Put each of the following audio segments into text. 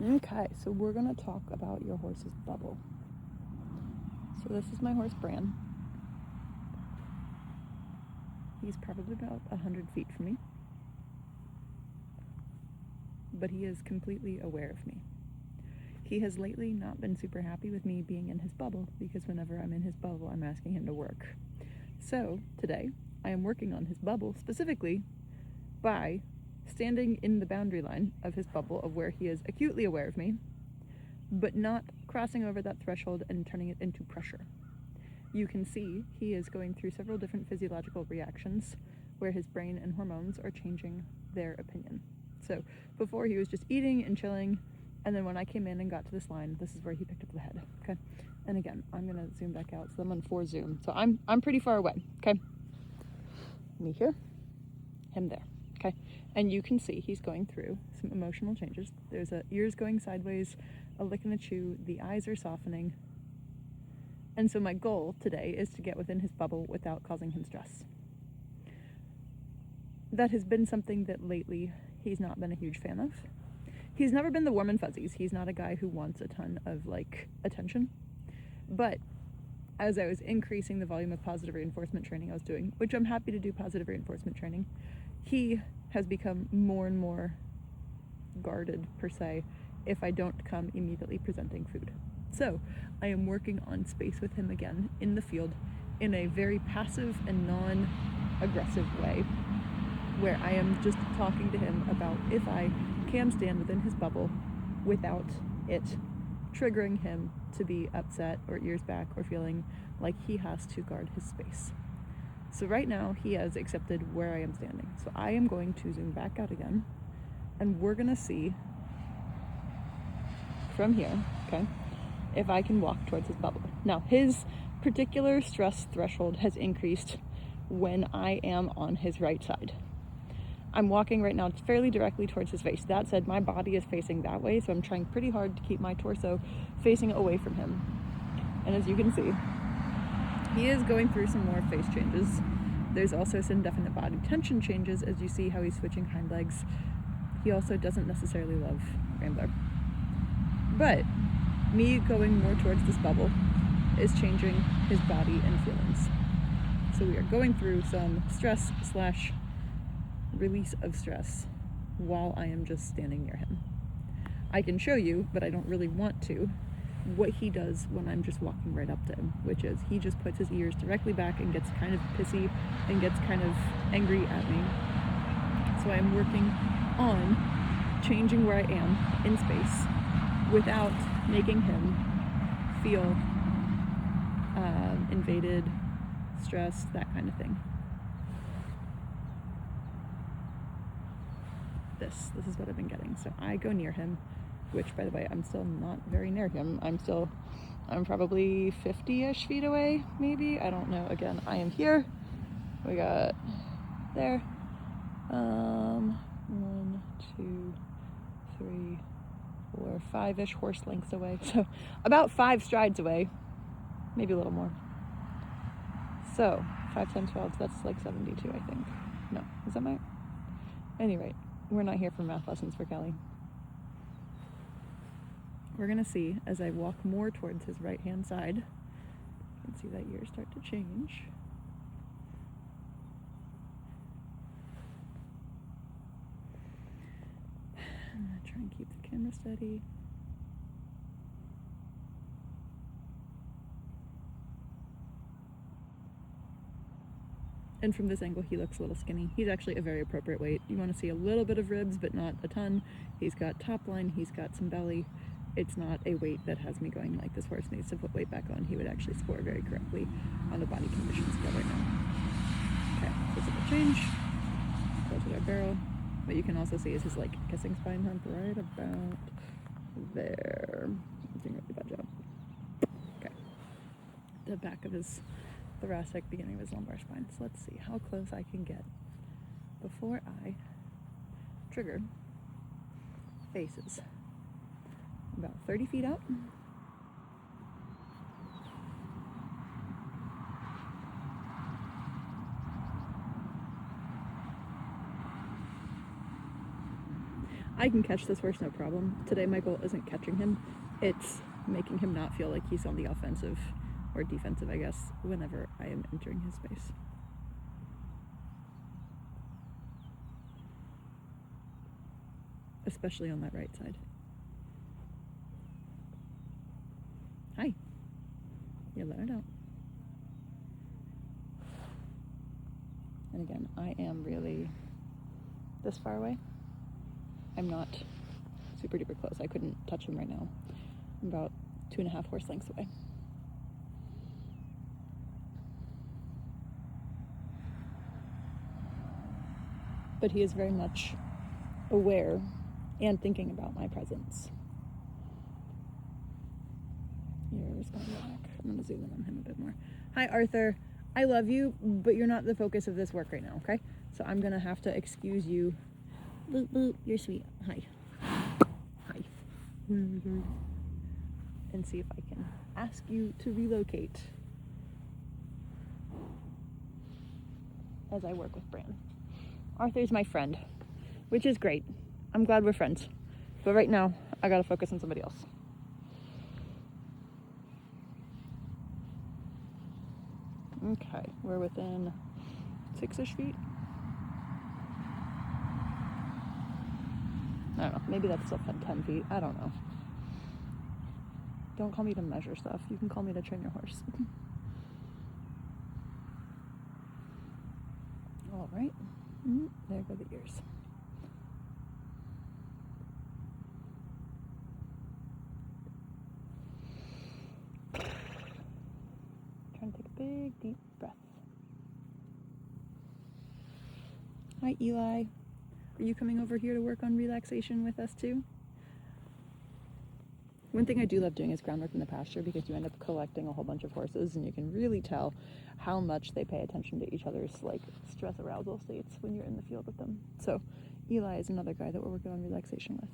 Okay, so we're going to talk about your horse's bubble. So this is my horse, Bran. He's probably about 100 feet from me, but he is completely aware of me. He has lately not been super happy with me being in his bubble, because whenever I'm in his bubble, I'm asking him to work. So today, I am working on his bubble specifically by standing in the boundary line of his bubble of where he is acutely aware of me, but not crossing over that threshold and turning it into pressure. You can see he is going through several different physiological reactions where his brain and hormones are changing their opinion. So before he was just eating and chilling, and then when I came in and got to this line, this is where he picked up the head. Okay, and again, I'm gonna zoom back out, so I'm on 4 zoom. So I'm pretty far away. Okay, me here, him there. Okay, and you can see he's going through some emotional changes. There's ears going sideways, a lick and a chew. The eyes are softening. And so my goal today is to get within his bubble without causing him stress. That has been something that lately he's not been a huge fan of. He's never been the warm and fuzzies. He's not a guy who wants a ton of attention. But as I was increasing the volume of positive reinforcement training I was doing, which I'm happy to do positive reinforcement training, he has become more and more guarded, per se, if I don't come immediately presenting food. So I am working on space with him again in the field in a very passive and non-aggressive way, where I am just talking to him about if I can stand within his bubble without it triggering him to be upset or ears back or feeling like he has to guard his space. So right now he has accepted where I am standing. So I am going to zoom back out again, and we're gonna see from here, okay, if I can walk towards his bubble. Now, his particular stress threshold has increased when I am on his right side. I'm walking right now fairly directly towards his face. That said, my body is facing that way, so I'm trying pretty hard to keep my torso facing away from him. And as you can see, he is going through some more face changes. There's also some definite body tension changes as you see how he's switching hind legs. He also doesn't necessarily love Rambler. But me going more towards this bubble is changing his body and feelings. So we are going through some stress / release of stress while I am just standing near him. I can show you, but I don't really want to, what he does when I'm just walking right up to him, which is he just puts his ears directly back and gets kind of pissy and gets kind of angry at me. So I'm working on changing where I am in space without making him feel invaded, stressed, that kind of thing. This is what I've been getting. So I go near him, which, by the way, I'm still not very near him. I'm probably 50-ish feet away, maybe. I don't know. Again, I am here. We got there. 1, 2, 3, 4, 5-ish horse lengths away. So about 5 strides away, maybe a little more. So 5 times 12, that's like 72, I think. No, is that right? Any rate, we're not here for math lessons for Kelly. We're gonna see as I walk more towards his right hand side. You can see that ear start to change. I'm gonna try and keep the camera steady. And from this angle, he looks a little skinny. He's actually a very appropriate weight. You want to see a little bit of ribs, but not a ton. He's got top line, he's got some belly. It's not a weight that has me going like this horse needs to put weight back on. He would actually score very correctly on the body condition scale right now. Okay, physical change. Go to our barrel. What you can also see is his kissing spine hump right about there. I'm doing a really bad job. Okay. The back of his thoracic, beginning of his lumbar spine. So let's see how close I can get before I trigger faces. About 30 feet out. I can catch this horse no problem. Today my goal isn't catching him, it's making him not feel like he's on the offensive or defensive, I guess, whenever I am entering his space. Especially on that right side. Hi. You let it out. And again, I am really this far away. I'm not super duper close. I couldn't touch him right now. I'm about 2.5 horse lengths away. But he is very much aware and thinking about my presence. Here's going back. I'm going to zoom in on him a bit more. Hi, Arthur. I love you, but you're not the focus of this work right now, okay? So I'm going to have to excuse you. Boop, boop. You're sweet. Hi. Hi. And see if I can ask you to relocate as I work with Bran. Arthur's my friend, which is great. I'm glad we're friends. But right now, I gotta focus on somebody else. Okay, we're within 6-ish feet. I don't know, maybe that's still 10 feet. I don't know. Don't call me to measure stuff. You can call me to train your horse. All right. There go the ears. Trying to take a big, deep breath. Hi, Eli. Are you coming over here to work on relaxation with us too? One thing I do love doing is groundwork in the pasture, because you end up collecting a whole bunch of horses and you can really tell how much they pay attention to each other's like stress arousal states when you're in the field with them. So Eli is another guy that we're working on relaxation with.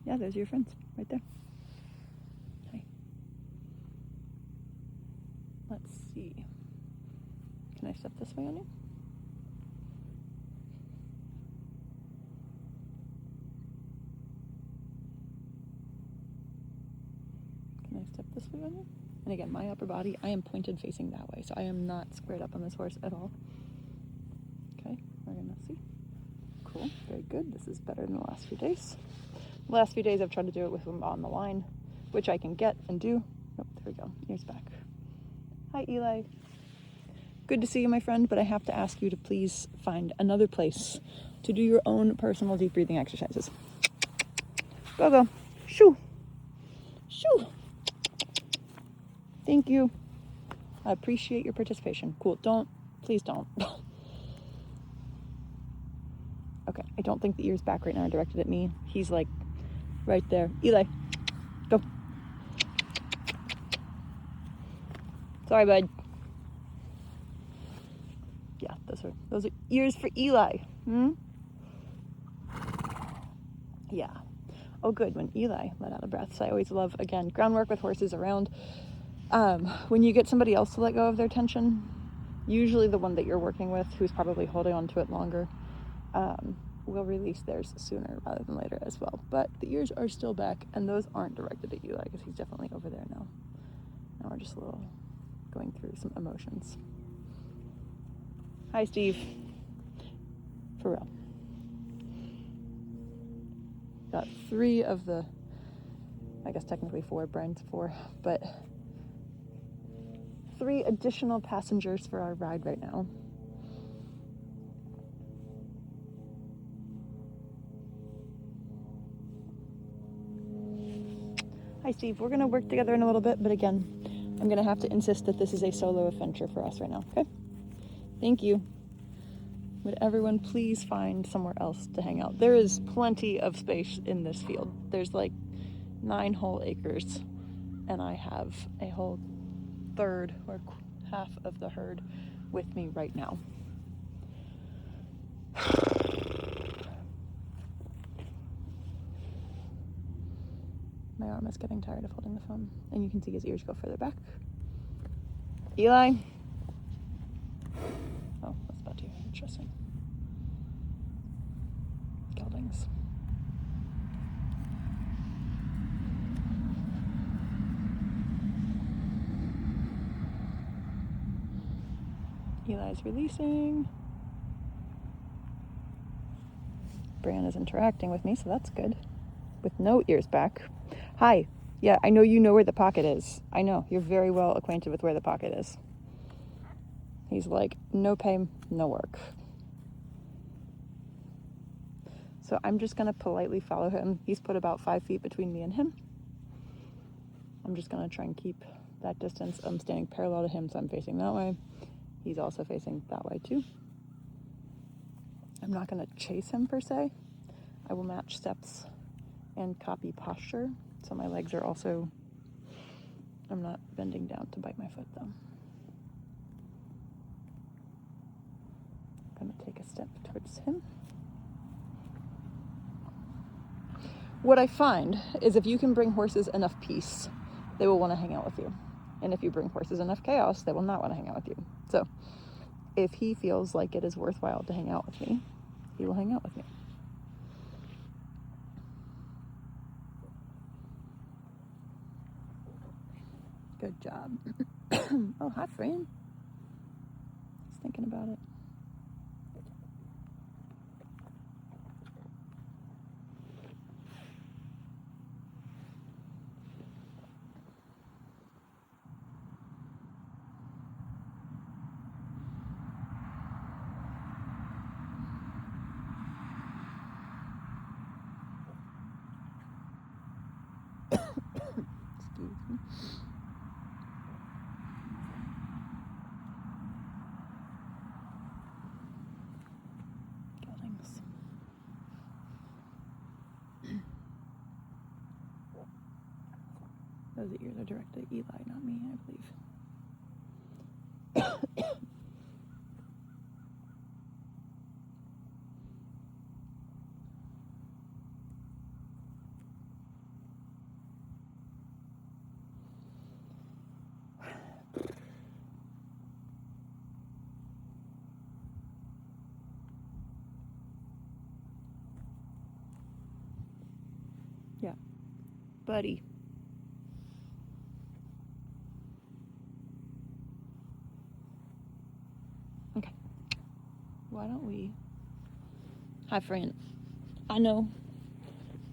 Yeah, there's your friends right there. Hi. Let's see. Can I step this way on you? Can I step this way on you? And again, my upper body, I am pointed facing that way, so I am not squared up on this horse at all. Okay, we're gonna see. Cool, very good. This is better than the last few days. The last few days I've tried to do it with him on the line, which I can get and do. Oh, there we go, ears back. Hi, Eli. Good to see you, my friend, but I have to ask you to please find another place to do your own personal deep breathing exercises. Go, go. Shoo. Shoo. Thank you. I appreciate your participation. Cool. Please don't. Okay, I don't think the ears back right now are directed at me. He's like right there. Eli, go. Sorry, bud. Yeah, those are ears for Eli. Yeah. Oh, good. When Eli let out a breath. So I always love, again, groundwork with horses around. When you get somebody else to let go of their tension, usually the one that you're working with, who's probably holding on to it longer, will release theirs sooner rather than later as well. But the ears are still back, and those aren't directed at Eli, because he's definitely over there now. Now we're just a little going through some emotions. Hi, Steve. For real. Got 3 of the, I guess technically 4, Brian's 4, but 3 additional passengers for our ride right now. Hi, Steve. We're going to work together in a little bit, but again, I'm going to have to insist that this is a solo adventure for us right now, okay? Thank you. Would everyone please find somewhere else to hang out? There is plenty of space in this field. There's like 9 whole acres, and I have a whole third or half of the herd with me right now. My arm is getting tired of holding the phone, and you can see his ears go further back. Eli? Oh, that's about to. Interesting. Geldings. Eli's releasing. Bran is interacting with me, so that's good. With no ears back. Hi. Yeah, I know you know where the pocket is. I know. You're very well acquainted with where the pocket is. He's like, no pay, no work. So I'm just going to politely follow him. He's put about 5 feet between me and him. I'm just going to try and keep that distance. I'm standing parallel to him, so I'm facing that way. He's also facing that way too. I'm not going to chase him per se. I will match steps and copy posture. So my legs are also, I'm not bending down to bite my foot though. I'm going to take a step towards him. What I find is if you can bring horses enough peace, they will want to hang out with you. And if you bring horses enough chaos, they will not want to hang out with you. So if he feels like it is worthwhile to hang out with me, he will hang out with me. Good job. Oh, hi, friend. He's thinking about it. Excuse me. Geldings. Those ears are directed at Eli, not me, I believe. Yeah. Buddy. Okay. Why don't we... Hi, friend. I know.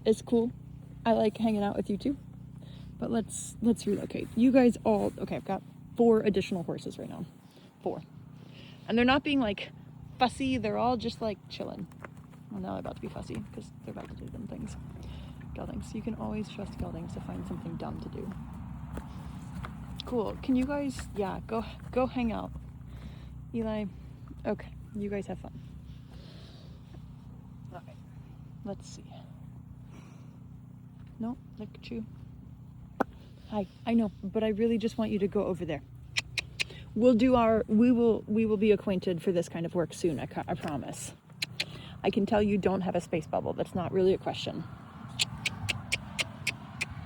It's cool. I like hanging out with you too. But let's relocate. You guys all... Okay, I've got 4 additional horses right now. 4. And they're not being, like, fussy. They're all just, like, chilling. Well, now they're about to be fussy because they're about to do dumb things. Geldings. You can always trust geldings to find something dumb to do. Cool. Can you guys... Yeah, go hang out. Eli... Okay. You guys have fun. Okay. Let's see. No, look at you. Hi. I know, but I really just want you to go over there. We will be acquainted for this kind of work soon, I promise. I can tell you don't have a space bubble. That's not really a question.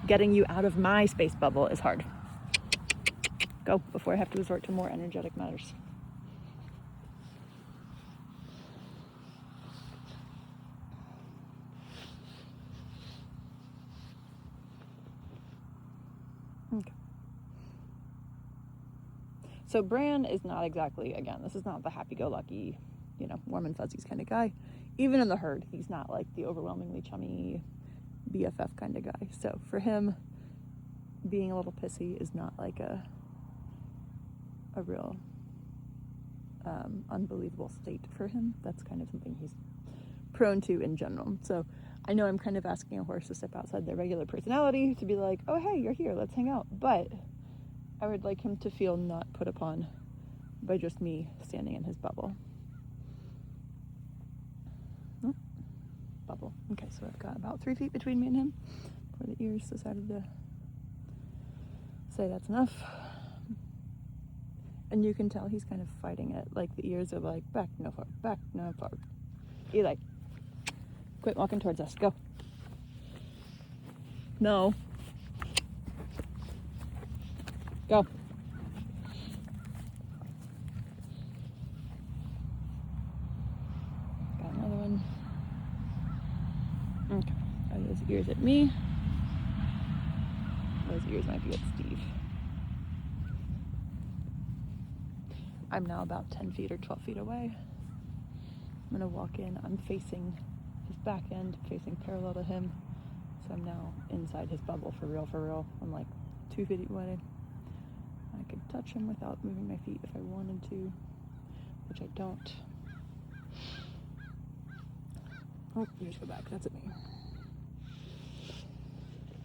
Getting you out of my space bubble is hard. Go, before I have to resort to more energetic matters. Okay. So Bran is not exactly, again, this is not the happy-go-lucky, warm and fuzzies kind of guy. Even in the herd, he's not like the overwhelmingly chummy BFF kind of guy. So for him, being a little pissy is not like a real unbelievable state for him. That's kind of something he's prone to in general. So I know I'm kind of asking a horse to step outside their regular personality to be like, oh, hey, you're here, let's hang out. But I would like him to feel not put upon by just me standing in his bubble. Oh, bubble. Okay, so I've got about 3 feet between me and him before the ears decided to say that's enough. And you can tell he's kind of fighting it. Like the ears are like, back, no forward, back, no forward. Eli, quit walking towards us. Go. No. Go. Got another one. Okay. Are those ears at me? Those ears might be at Steve. I'm now about 10 feet or 12 feet away. I'm gonna walk in. I'm facing his back end, facing parallel to him. So I'm now inside his bubble for real. I'm like 2 feet away. I could touch him without moving my feet if I wanted to, which I don't. Oh, ears go back. That's at me.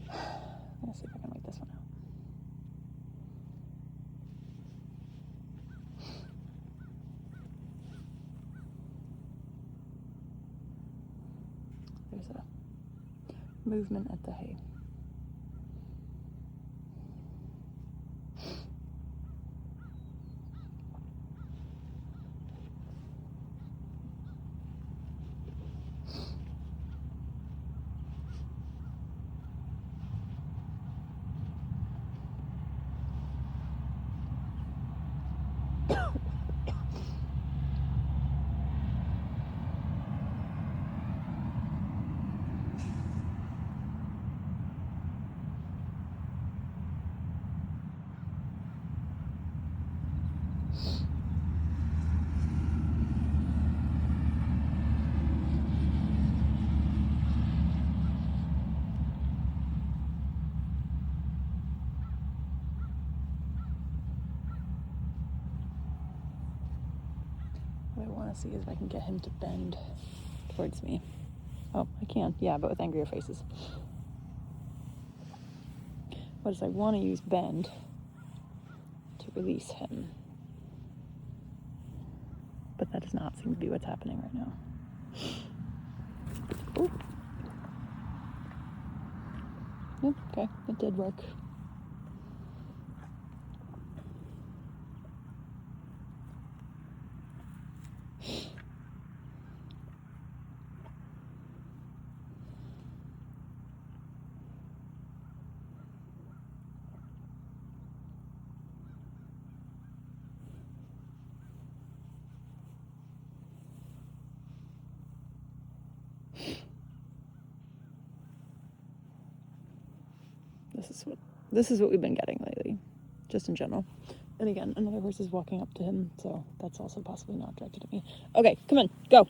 I'm gonna see if I can make this one out. There's a movement at the hay. What I want to see is if I can get him to bend towards me. Oh, I can. Yeah, but with angrier faces. What is I want to use bend to release him. But that does not seem to be what's happening right now. Ooh. Yep, okay, it did work. This is what we've been getting lately, just in general. And again, another horse is walking up to him, so that's also possibly not directed at me. Okay, come on, go.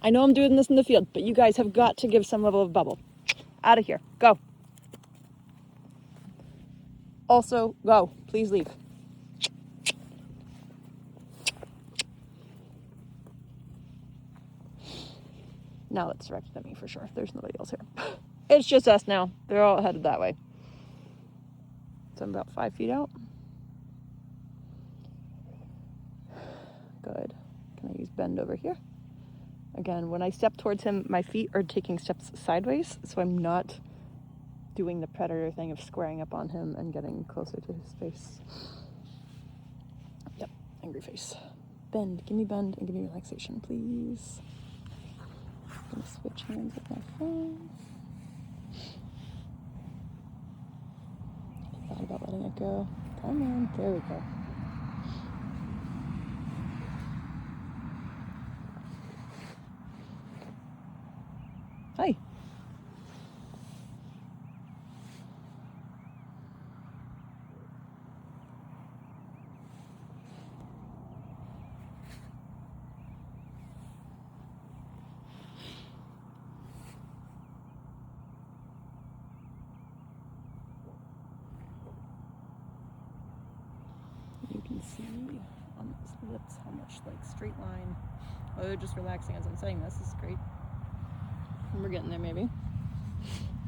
I know I'm doing this in the field, but you guys have got to give some level of bubble. Out of here, go. Also, go. Please leave. Now it's directed at me for sure. There's nobody else here. It's just us now. They're all headed that way. So I'm about 5 feet out. Good. Can I use bend over here? Again, when I step towards him, my feet are taking steps sideways, so I'm not doing the predator thing of squaring up on him and getting closer to his face. Yep, angry face. Bend, give me bend and give me relaxation, please. I'm gonna switch hands with my phone. I thought about letting it go. Come on, there we go. Hi. You can see on his lips how much like straight line. Oh, they're just relaxing as I'm saying this. This is great. We're getting there maybe.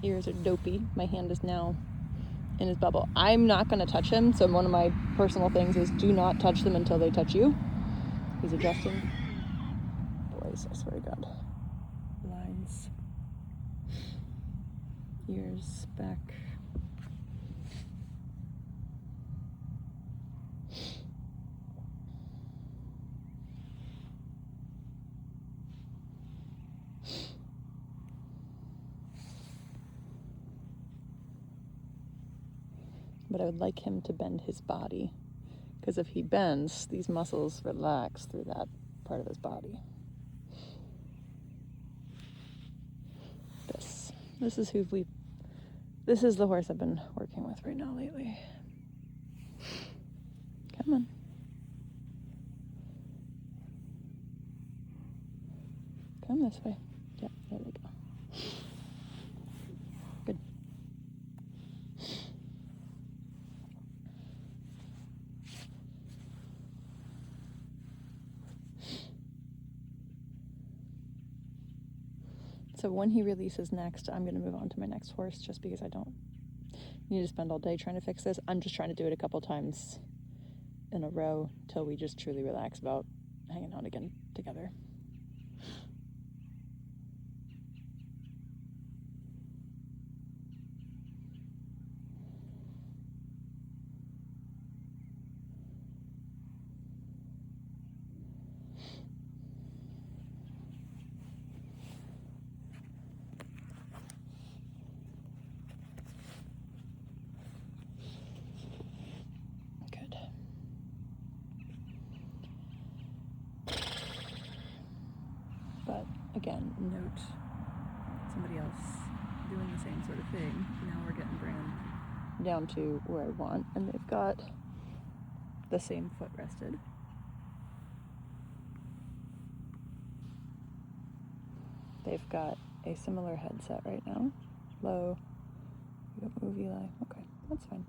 Ears are dopey. My hand is now in his bubble. I'm not going to touch him, so one of my personal things is do not touch them until they touch you. He's adjusting. Boys, I swear to God. Lines. Ears back. But I would like him to bend his body, because if he bends, these muscles relax through that part of his body. This is the horse I've been working with right now lately. Come on. Come this way. Yep, there they go. Good. So when he releases next, I'm going to move on to my next horse just because I don't need to spend all day trying to fix this. I'm just trying to do it a couple times in a row till we just truly relax about hanging out again together. Good. But again, note somebody else doing the same sort of thing. Now we're getting Bran down to where I want, and they've got the same foot rested. They've got a similar headset right now. Low. You don't move, Eli. Okay, that's fine.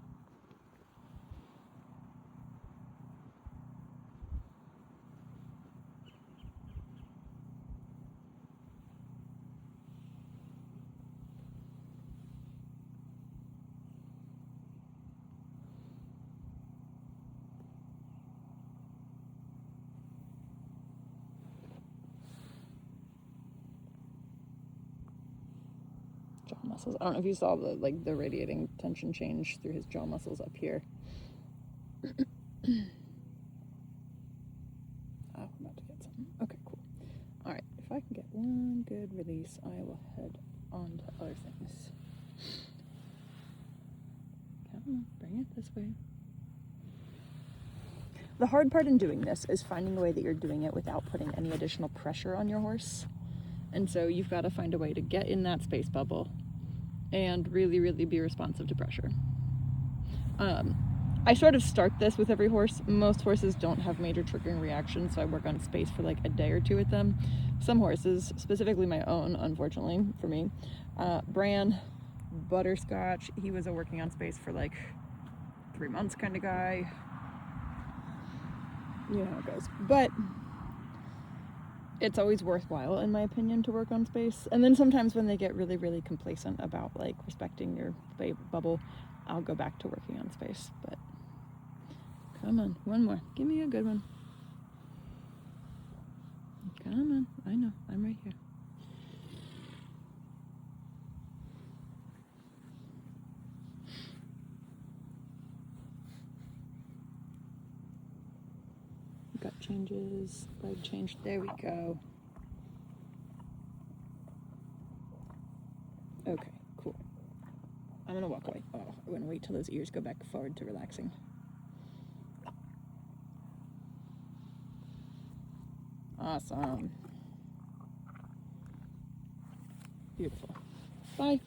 Jaw muscles. I don't know if you saw the radiating tension change through his jaw muscles up here. Oh, I'm about to get some. Okay, cool. All right, if I can get one good release, I will head on to other things. Come on, bring it this way. The hard part in doing this is finding a way that you're doing it without putting any additional pressure on your horse. And so you've got to find a way to get in that space bubble and really, really be responsive to pressure. I sort of start this with every horse. Most horses don't have major triggering reactions, so I work on space for like a day or two with them. Some horses, specifically my own, unfortunately for me, Bran, Butterscotch, he was a working on space for like 3 months kind of guy. You know how it goes. But it's always worthwhile, in my opinion, to work on space. And then sometimes when they get really, really complacent about like respecting your bubble, I'll go back to working on space. But come on, one more. Give me a good one. Come on. I know. I'm right here. Gut changes. Leg change. There we go. Okay, cool. I'm gonna walk away. Oh, I'm gonna wait till those ears go back forward to relaxing. Awesome. Beautiful. Bye.